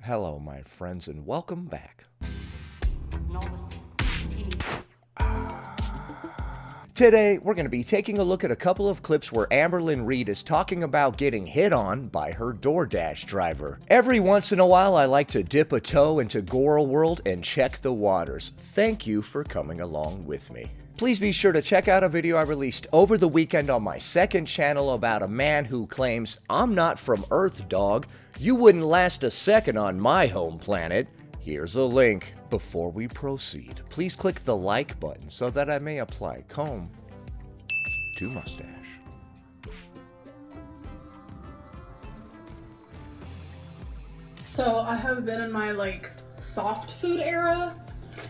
Hello, my friends, and welcome back. Today, we're going to be taking a look at a couple of clips where Amberlynn Reid is talking about getting hit on by her DoorDash driver. Every once in a while, I like to dip a toe into Goral World and check the waters. Thank you for coming along with me. Please be sure to check out a video I released over the weekend on my second channel about a man who claims, "I'm not from Earth, dog. You wouldn't last a second on my home planet." Here's a link. Before we proceed, please click the like button so that I may apply comb to mustache. So I have been in my soft food era,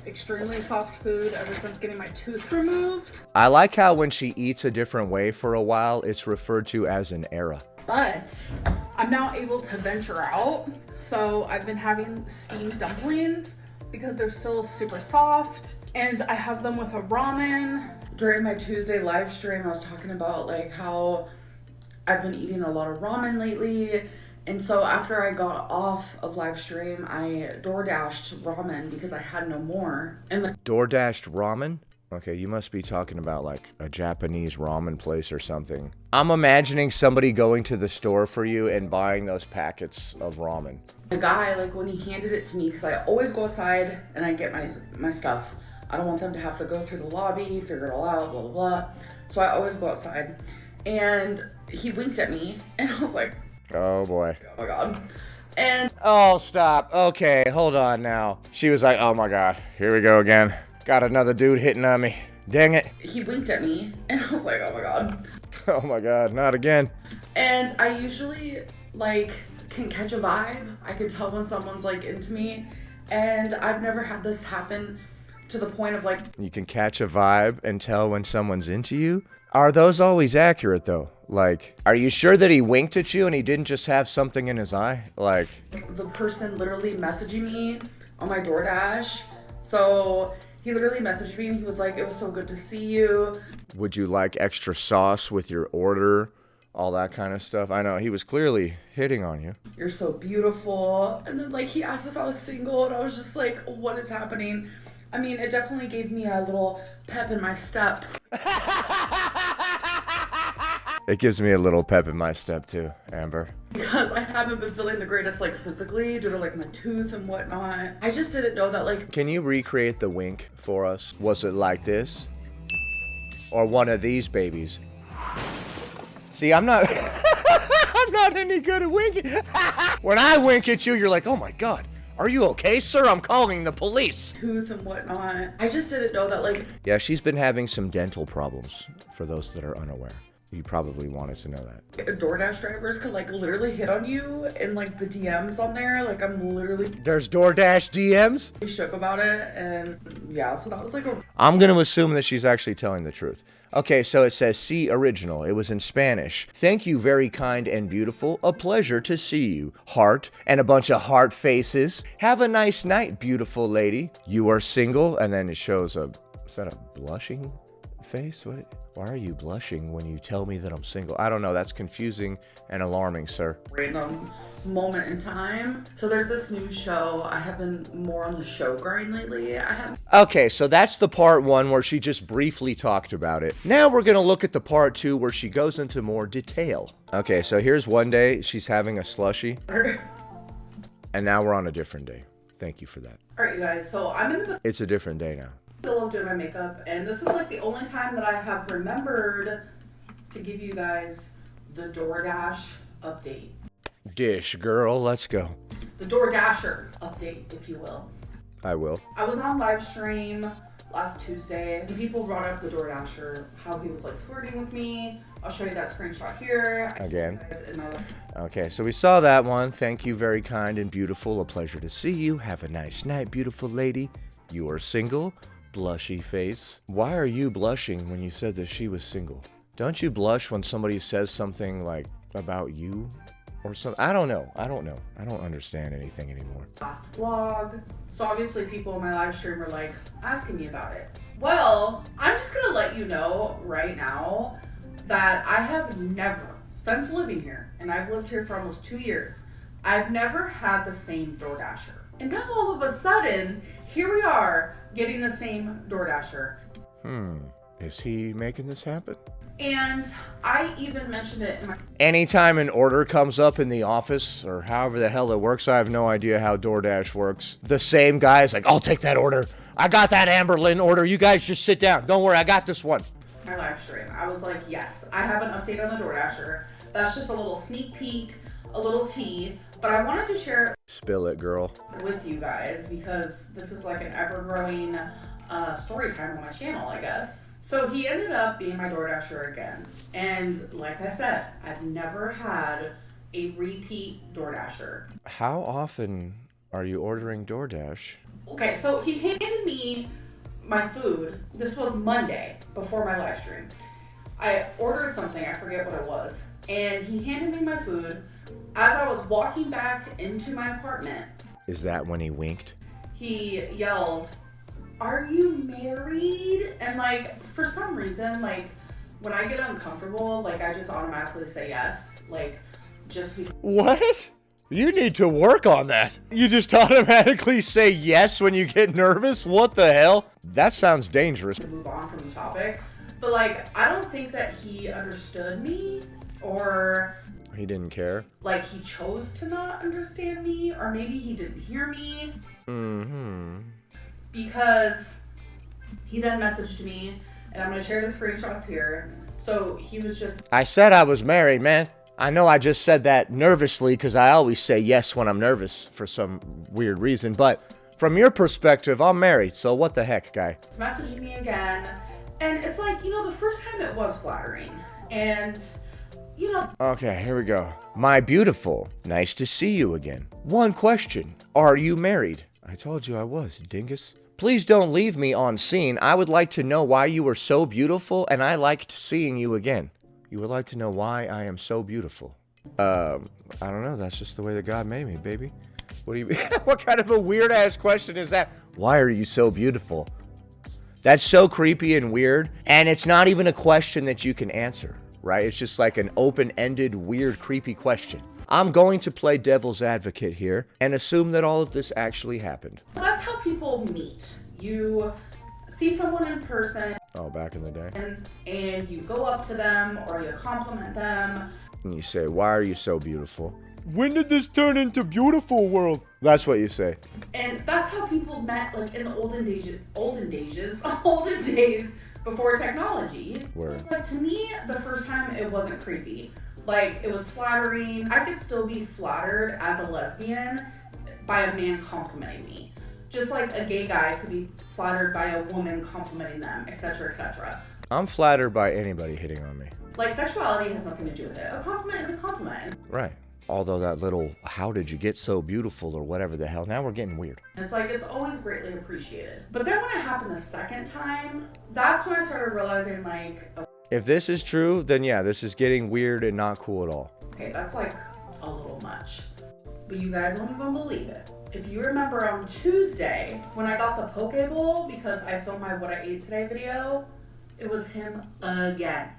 extremely soft food ever since getting my tooth removed. I like how when she eats a different way for a while, it's referred to as an era. But I'm now able to venture out. So I've been having steamed dumplings because they're still super soft, and I have them with a ramen. During my Tuesday live stream, I was talking about how I've been eating a lot of ramen lately. And so after I got off of live stream, I DoorDashed ramen because I had no more. And DoorDashed ramen? Okay, you must be talking about a Japanese ramen place or something. I'm imagining somebody going to the store for you and buying those packets of ramen. the guy, when he handed it to me, because I always go outside and I get my stuff. I don't want them to have to go through the lobby, figure it all out, blah, blah, blah. So I always go outside. And he winked at me, and I was like, oh boy. oh my God. And oh, stop. Okay, hold on now. She was like, oh my God, here we go again. Got another dude hitting on me. Dang it. he winked at me, and I was like, oh my God. Oh my God, not again. And I usually, can catch a vibe. I can tell when someone's, into me. And I've never had this happen to the point of, You can catch a vibe and tell when someone's into you? Are those always accurate, though? Are you sure that he winked at you and he didn't just have something in his eye? the person literally messaging me on my DoorDash. So he literally messaged me and he was like, it was so good to see you. Would you like extra sauce with your order? All that kind of stuff. I know, he was clearly hitting on you. You're so beautiful. And then, he asked if I was single, and I was just like, what is happening? I mean, it definitely gave me a little pep in my step. It gives me a little pep in my step, too, Amber. Because I haven't been feeling the greatest, physically, due to, my tooth and whatnot. I just didn't know that, Can you recreate the wink for us? Was it like this? Or one of these babies? See, I'm not I'm not any good at winking. When I wink at you, you're like, oh my God, are you okay, sir? I'm calling the police. Tooth and whatnot. I just didn't know that, Yeah, she's been having some dental problems, for those that are unaware. You probably wanted to know that. DoorDash drivers could, literally hit on you in, the DMs on there. I'm literally... There's DoorDash DMs? shook about it, and yeah, so that was, I'm going to assume that she's actually telling the truth. Okay, so it says, see original. It was in Spanish. Thank you, very kind and beautiful. A pleasure to see you. Heart, and a bunch of heart faces. Have a nice night, beautiful lady. You are single, and then it shows is that a blushing face? Why are you blushing when you tell me that I'm single? I don't know, that's confusing and alarming, sir. random moment in time. So there's this new show. I have been more on the show grind lately. Okay, so that's the part one where she just briefly talked about it. Now we're gonna look at the part two where she goes into more detail. Okay, so here's one day she's having a slushie, and now we're on a different day. Thank you for that. Alright, you guys, so I'm in the It's a different day now. middle of doing my makeup, and this is the only time that I have remembered to give you guys the DoorDash update. Dish, girl, let's go. The DoorDasher update, if you will. I will. I was on live stream last Tuesday, and people brought up the DoorDasher, how he was flirting with me. I'll show you that screenshot here. Again. Okay, so we saw that one. Thank you, very kind and beautiful. A pleasure to see you. Have a nice night, beautiful lady. You are single. Blushy face. Why are you blushing when you said that she was single? Don't you blush when somebody says something about you or something? I don't know. I don't understand anything anymore. Last vlog. So obviously people in my live stream were asking me about it. Well, I'm just gonna let you know right now that I have never, since living here, and I've lived here for almost 2 years, I've never had the same DoorDasher. And now all of a sudden, here we are getting the same DoorDasher. Is he making this happen? And I even mentioned it in my... Anytime an order comes up in the office, or however the hell it works, I have no idea how DoorDash works. The same guy's like, I'll take that order. I got that Amberlynn order. You guys just sit down. Don't worry, I got this one. My live stream. I was like, yes, I have an update on the DoorDasher. That's just a little sneak peek, a little tea, but I wanted to share Spill it, girl. with you guys because this is like an ever-growing story time on my channel, I guess. So he ended up being my DoorDasher again. And like I said, I've never had a repeat DoorDasher. How often are you ordering DoorDash? Okay, so he handed me my food. This was Monday before my live stream. I ordered something, I forget what it was. And he handed me my food. As I was walking back into my apartment, Is that when he winked? he yelled, "Are you married?" And like, for some reason, like, when I get uncomfortable, like, I just automatically say yes. Like, just because What? You need to work on that. You just automatically say yes when you get nervous? What the hell? That sounds dangerous. to move on from the topic. But like, I don't think that he understood me, or He didn't care. like he chose to not understand me, or maybe he didn't hear me. Because he then messaged me, and I'm gonna share the screenshots here. So he was just I said I was married, man. I know I just said that nervously because I always say yes when I'm nervous for some weird reason. But from your perspective, I'm married. So what the heck, guy? messaging me again. And it's like, you know, the first time it was flattering. And, you know, Okay, here we go. My beautiful, nice to see you again. One question. Are you married? I told you I was, dingus. Please don't leave me on scene. I would like to know why you were so beautiful and I liked seeing you again. You would like to know why I am so beautiful. I don't know. That's just the way that God made me, baby. What do you What kind of a weird ass question is that? Why are you so beautiful? That's so creepy and weird. And it's not even a question that you can answer, right? It's just like an open-ended, weird, creepy question. I'm going to play devil's advocate here and assume that all of this actually happened. that's how people meet. You see someone in person Oh, back in the day. and you go up to them or you compliment them. And you say, why are you so beautiful? When did this turn into beautiful world? That's what you say. And that's how people met, like in the olden days before technology. Word. Like, to me, the first time it wasn't creepy. Like, it was flattering. I could still be flattered as a lesbian by a man complimenting me. Just like a gay guy could be flattered by a woman complimenting them, etc., etc. I'm flattered by anybody hitting on me. Like, sexuality has nothing to do with it. A compliment is a compliment. Right. Although that little, how did you get so beautiful or whatever the hell, now we're getting weird. It's like, it's always greatly appreciated. But then when it happened the second time, that's when I started realizing, like, If this is true, then yeah, this is getting weird and not cool at all. okay, that's like a little much. But you guys won't even believe it. If you remember on Tuesday, when I got the poke bowl because I filmed my What I Ate Today video, it was him again.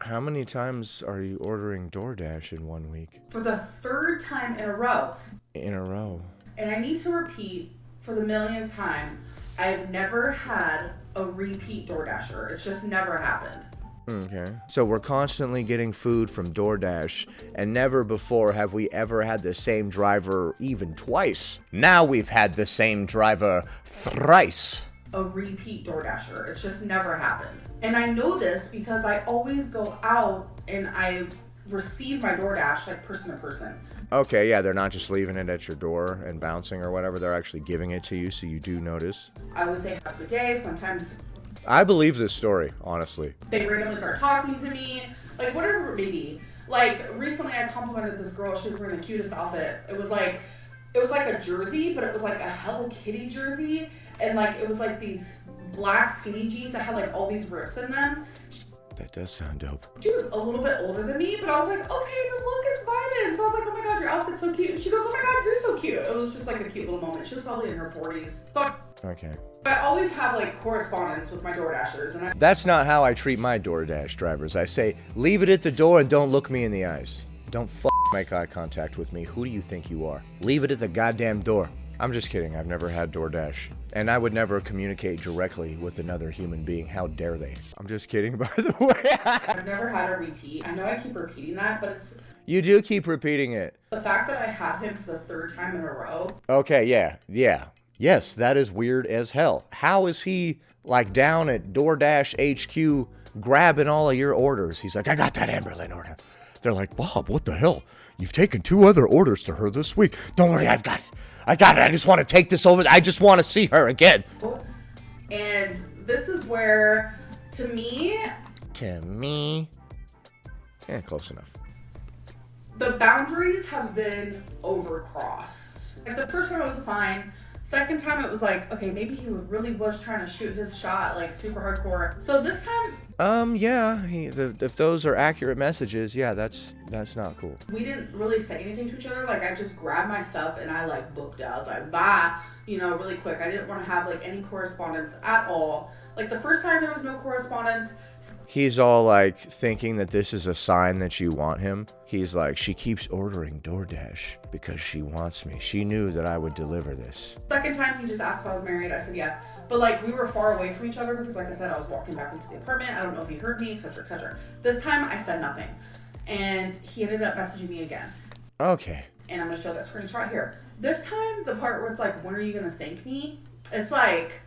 How many times are you ordering DoorDash in 1 week? For the third time in a row. In a row. And I need to repeat for the millionth time, I've never had a repeat DoorDasher. It's just never happened. Okay. So we're constantly getting food from DoorDash, and never before have we ever had the same driver even twice. Now we've had the same driver thrice. A repeat DoorDasher. It's just never happened. And I know this because I always go out and I receive my DoorDash like person to person. Okay, yeah, they're not just leaving it at your door and bouncing or whatever. They're actually giving it to you, so you do notice. I always say have a good day. Sometimes I believe this story, honestly. they randomly start talking to me. Like, whatever it may be. Like, recently I complimented this girl. She was wearing the cutest outfit. It was like a jersey, but it was like a Hello Kitty jersey. And like, it was like these black skinny jeans that had like all these rips in them. That does sound dope. She was a little bit older than me, but I was like, okay, the look is vibing. So I was like, oh my god, your outfit's so cute. And she goes, oh my god, you're so cute. It was just like a cute little moment. She was probably in her 40s. So Okay. I always have like correspondence with my DoorDashers, and That's not how I treat my DoorDash drivers. I say, leave it at the door and don't look me in the eyes. Don't make eye contact with me. Who do you think you are? Leave it at the goddamn door. I'm just kidding. I've never had DoorDash. And I would never communicate directly with another human being. How dare they? I'm just kidding, by the way. I've never had a repeat. I know I keep repeating that, but it's You do keep repeating it. the fact that I had him for the third time in a row. Okay, yeah. Yes, that is weird as hell. How is he, like, down at DoorDash HQ grabbing all of your orders? He's like, I got that Amberlynn order. They're like, Bob, what the hell? You've taken 2 other orders to her this week. Don't worry, I've got it. I just want to take this over. I just want to see her again. And this is where, to me, yeah, close enough. the boundaries have been overcrossed. Like, the first time it was fine. Second time it was like, okay, maybe he really was trying to shoot his shot, like, super hardcore. So this time, Yeah, if those are accurate messages, yeah, that's not cool. we didn't really say anything to each other. Like, I just grabbed my stuff and I, like, booked out. I was like, bye, really quick. I didn't want to have, like, any correspondence at all. Like, the first time there was no correspondence. He's all like thinking that this is a sign that you want him. He's like, she keeps ordering DoorDash because she wants me. She knew that I would deliver this. Second time, he just asked if I was married. I said yes. But, like, we were far away from each other because, like I said, I was walking back into the apartment. I don't know if he heard me, etc., etc. This time, I said nothing. And he ended up messaging me again. Okay. And I'm going to show that screenshot here. This time, the part where it's like, when are you going to thank me? It's like,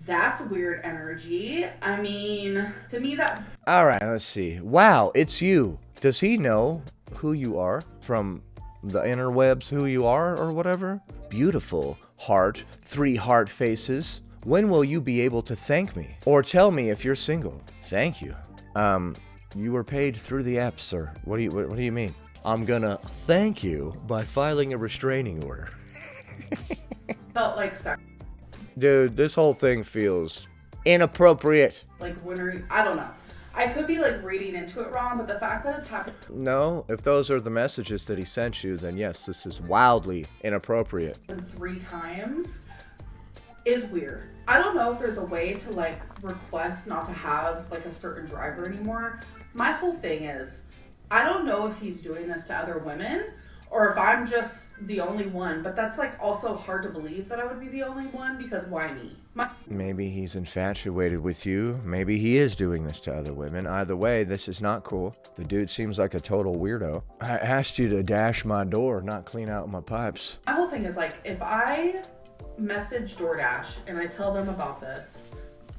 that's weird energy. I mean, to me, that... All right, let's see. Wow, it's you. Does he know who you are from the interwebs, who you are or whatever? Beautiful heart, 3 heart faces. When will you be able to thank me? Or tell me if you're single? Thank you. You were paid through the app, sir. What do you mean? I'm gonna thank you by filing a restraining order. felt like sex. Dude, this whole thing feels inappropriate. Like, when are you... I don't know. I could be, like, reading into it wrong, but the fact that it's happened... No, if those are the messages that he sent you, then yes, this is wildly inappropriate. 3 times is weird. I don't know if there's a way to, like, request not to have, like, a certain driver anymore. My whole thing is, I don't know if he's doing this to other women or if I'm just the only one, but that's, like, also hard to believe that I would be the only one, because why me? Maybe he's infatuated with you. Maybe he is doing this to other women. Either way, this is not cool. The dude seems like a total weirdo. I asked you to dash my door, not clean out my pipes. My whole thing is, like, if I message DoorDash and I tell them about this,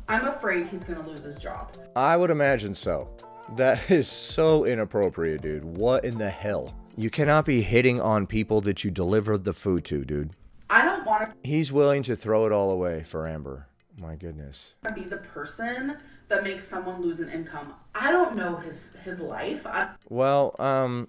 I'm afraid he's gonna lose his job. I would imagine so. That is so inappropriate, dude. What in the hell? You cannot be hitting on people that you delivered the food to, dude. I don't want to He's willing to throw it all away for Amber. My goodness. be the person that makes someone lose an income. I don't know his life. Well,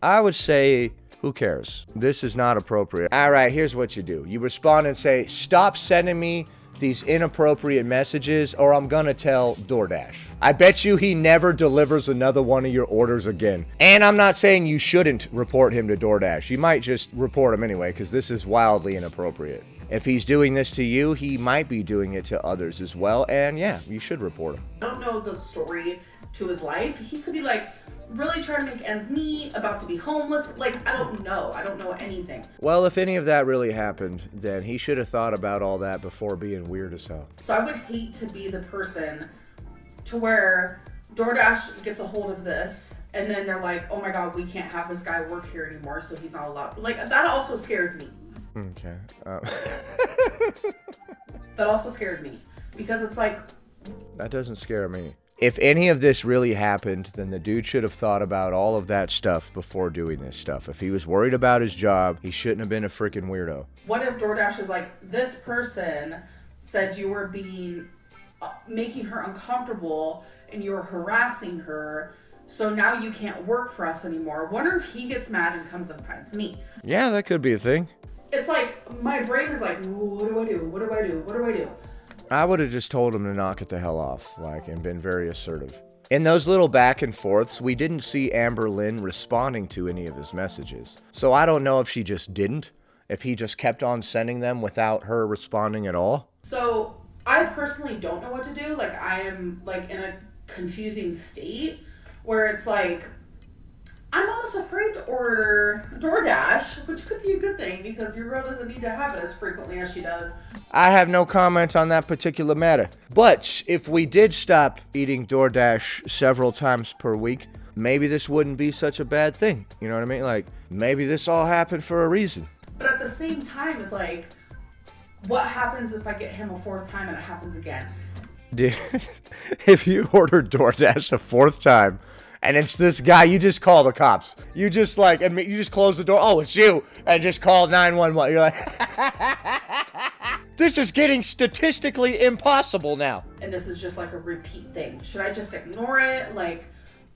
I would say, who cares? This is not appropriate. All right, here's what you do. You respond and say, stop sending me these inappropriate messages or I'm gonna tell DoorDash. I bet you he never delivers another one of your orders again. And I'm not saying you shouldn't report him to DoorDash. You might just report him anyway, because this is wildly inappropriate. If he's doing this to you, he might be doing it to others as well. And yeah, you should report him. I don't know the story to his life. He could be, like, really trying to make ends meet, about to be homeless. Like, I don't know. I don't know anything. Well, if any of that really happened, then he should have thought about all that before being weird as hell. So I would hate to be the person to where DoorDash gets a hold of this and then they're like, oh my God, we can't have this guy work here anymore, so he's not allowed. Like, that also scares me. Okay. That also scares me because it's like... That doesn't scare me. If any of this really happened, then the dude should have thought about all of that stuff before doing this stuff. If he was worried about his job, he shouldn't have been a freaking weirdo. What if DoorDash is like, this person said you were making her uncomfortable and you were harassing her, so now you can't work for us anymore. Wonder if he gets mad and comes and finds me. Yeah, that could be a thing. It's like, my brain is like, what do I do? What do I do? What do I do? I would have just told him to knock it the hell off, and been very assertive. In those little back and forths, we didn't see Amberlynn responding to any of his messages. So I don't know if she just didn't, if he just kept on sending them without her responding at all. So I personally don't know what to do. Like, I am, like, in a confusing state where it's like, I'm almost afraid to order DoorDash, which could be a good thing because your girl doesn't need to have it as frequently as she does. I have no comment on that particular matter. But if we did stop eating DoorDash several times per week, maybe this wouldn't be such a bad thing. You know what I mean? Like, maybe this all happened for a reason. But at the same time, it's like, what happens if I get him a fourth time and it happens again? Dude, if you order DoorDash a fourth time and it's this guy, you just call the cops. You just like, you just close the door. Oh, it's you. And just call 911. You're like, this is getting statistically impossible now. And this is just like a repeat thing. Should I just ignore it? Like,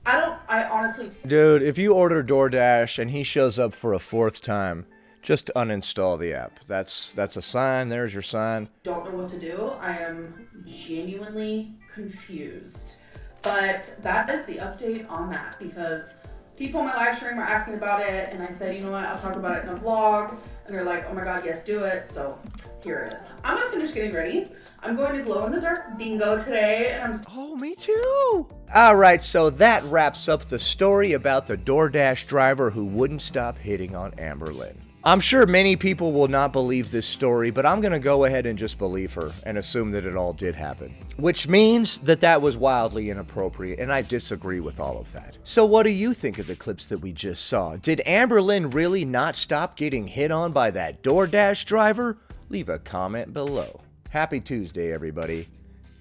I honestly. Dude, if you order DoorDash and he shows up for a fourth time, just uninstall the app. That's a sign. There's your sign. Don't know what to do. I am genuinely confused. But that is the update on that because people in my live stream are asking about it, and I said, you know what, I'll talk about it in a vlog. And they're like, oh my god, yes, do it. So here it is. I'm gonna finish getting ready. I'm going to glow in the dark bingo today, and Oh, me too. All right, so that wraps up the story about the DoorDash driver who wouldn't stop hitting on Amberlynn. I'm sure many people will not believe this story, but I'm going to go ahead and just believe her and assume that it all did happen. Which means that that was wildly inappropriate, and I disagree with all of that. So what do you think of the clips that we just saw? Did Amberlynn really not stop getting hit on by that DoorDash driver? Leave a comment below. Happy Tuesday, everybody.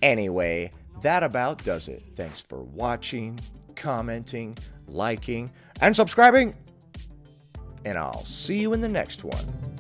Anyway, that about does it. Thanks for watching, commenting, liking, and subscribing. And I'll see you in the next one.